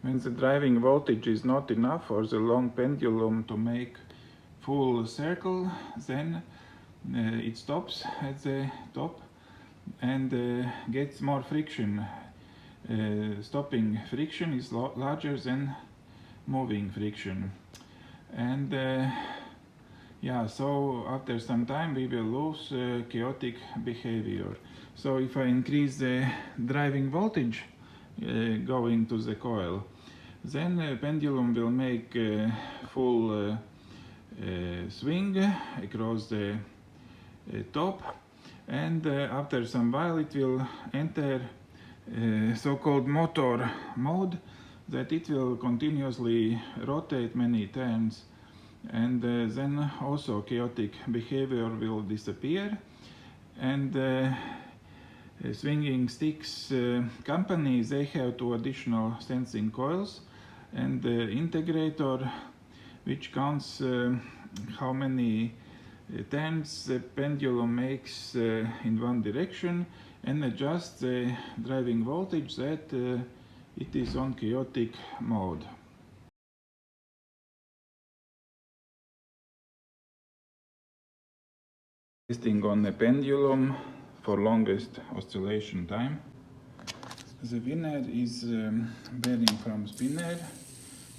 When the driving voltage is not enough for the long pendulum to make full circle, then it stops at the top and gets more friction. Stopping friction is larger than moving friction. And yeah, so after some time we will lose chaotic behavior. So if I increase the driving voltage going to the coil, then pendulum will make full swing across the top, and after some while it will enter so-called motor mode, that it will continuously rotate many turns, and then also chaotic behavior will disappear. And Swinging Sticks company, they have two additional sensing coils and the integrator, which counts how many turns the pendulum makes in one direction, and adjusts the driving voltage that it is on chaotic mode. Testing on the pendulum for longest oscillation time. The winner is bearing from spinner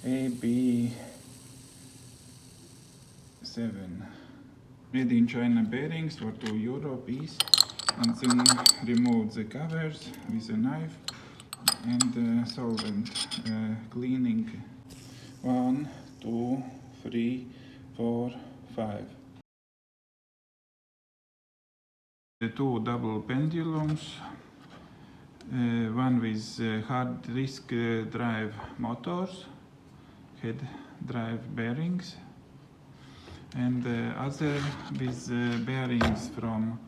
AB7. Made in China bearings for €2 piece, and then remove the covers with a knife and solvent cleaning. 1, 2, 3, 4, 5. The two double pendulums, one with hard disk drive motors, head drive bearings, and the other with bearings from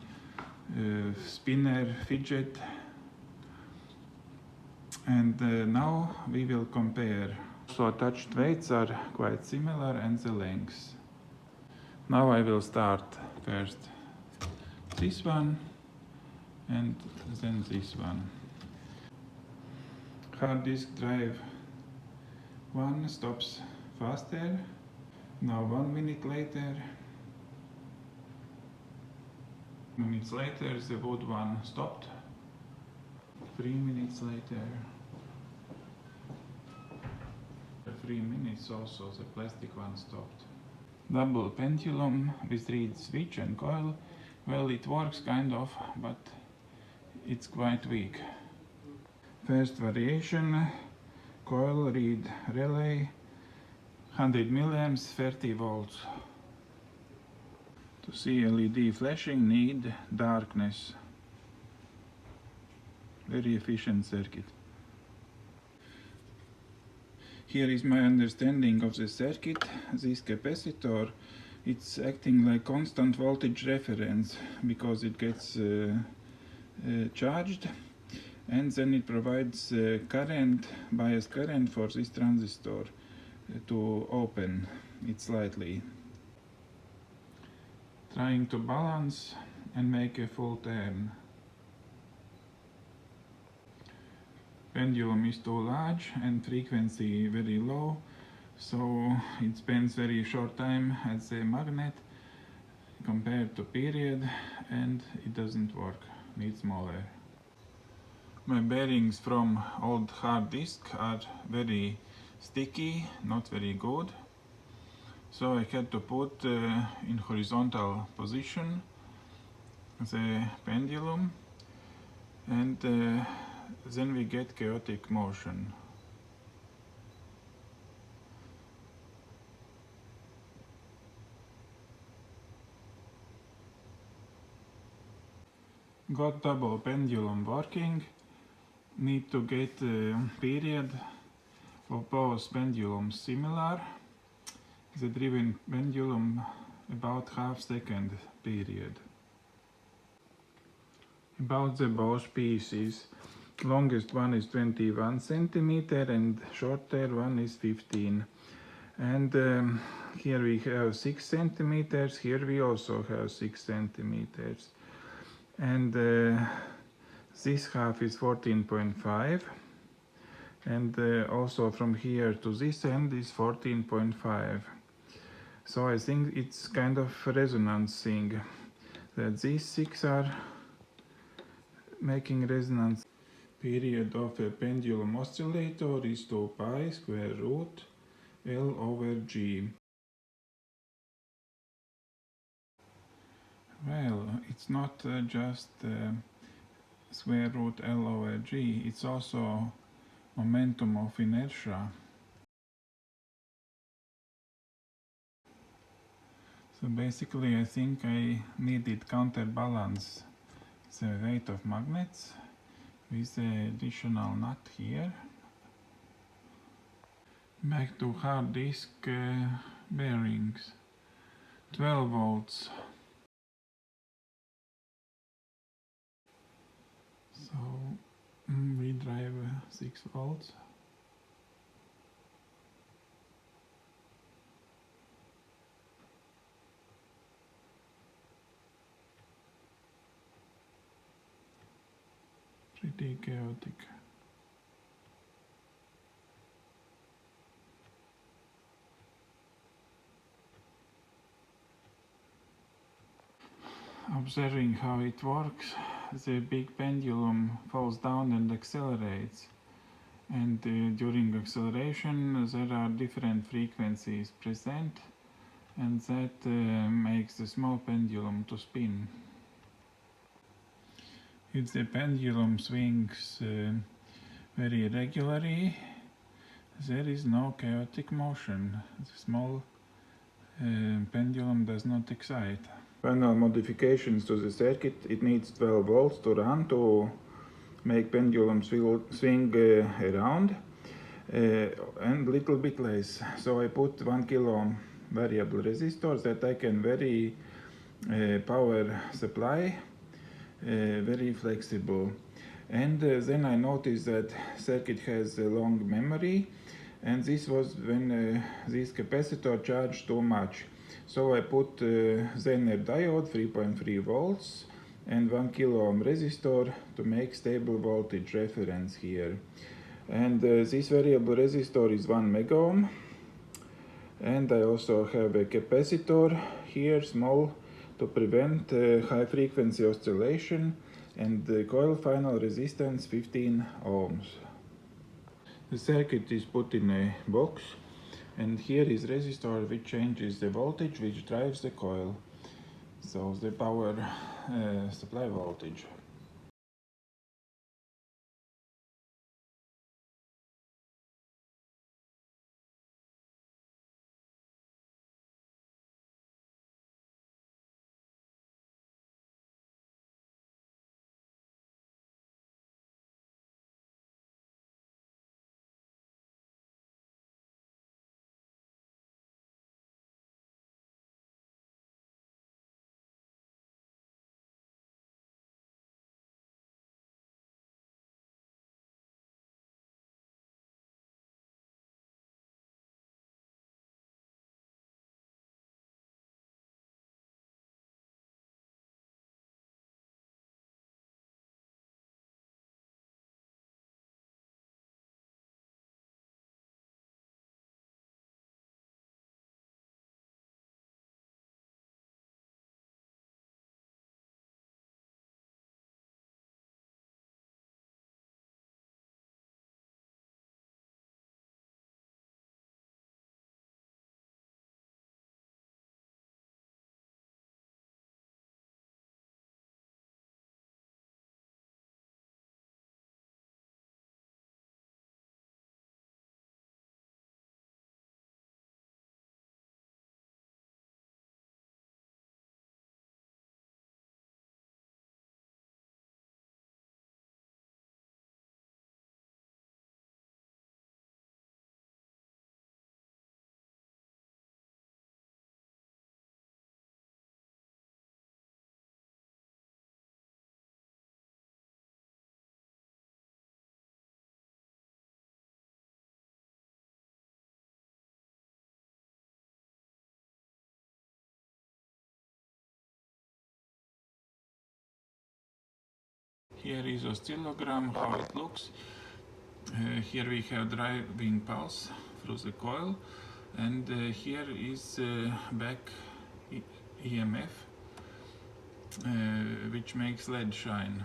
spinner fidget. And now we will compare. So attached weights are quite similar, and the lengths. Now I will start first this one and then this one. Hard disk drive 1 stops faster. Now 1 minute later. Minutes later the wood one stopped. 3 minutes later. 3 minutes also the plastic one stopped. Double pendulum with reed switch and coil. Well, it works kind of, but it's quite weak. First variation, coil reed relay, 100 milliamps, 30 volts. To see LED flashing, need darkness. Very efficient circuit. Here is my understanding of the circuit. This capacitor, it's acting like constant voltage reference because it gets charged, and then it provides current, bias current for this transistor to open it slightly. Trying to balance and make a full turn. Pendulum is too large and frequency very low, so it spends very short time at the magnet compared to period, and it doesn't work, needs smaller. My bearings from old hard disk are very sticky, not very good, so I had to put in horizontal position the pendulum, and then we get chaotic motion. Got double pendulum working. Need to get period of both pendulums similar. The driven pendulum about half second period. About the both pieces, longest one is 21 centimeter and shorter one is 15. And here we have 6 centimeters, here we also have 6 centimeters. And this half is 14.5, and also from here to this end is 14.5. So I think it's kind of resonance thing, that these 6 are making resonance. Period of a pendulum oscillator is 2 pi square root L over G. Well, it's not just square root L over G, it's also momentum of inertia. So basically I think I needed counterbalance the weight of magnets with the additional nut here. Back to hard disk bearings. 12 volts. So we drive 6 volts. Pretty chaotic. Observing how it works, the big pendulum falls down and accelerates. And during acceleration there are different frequencies present, and that makes the small pendulum to spin. If the pendulum swings very regularly, there is no chaotic motion. The small pendulum does not excite. Final modifications to the circuit, it needs 12 volts to run to make pendulum swing around, and little bit less. So I put 1 kilo variable resistor that I can vary power supply, very flexible. And then I noticed that circuit has a long memory, and this was when this capacitor charged too much. So I put Zener diode 3.3 volts and 1 kilo ohm resistor to make stable voltage reference here. And this variable resistor is 1 mega ohm. And I also have a capacitor here, small, to prevent high frequency oscillation, and the coil final resistance 15 ohms. The circuit is put in a box, and here is resistor which changes the voltage which drives the coil, so the power supply voltage. Here is oscillogram how it looks. Here we have driving pulse through the coil, and here is back EMF, which makes LED shine.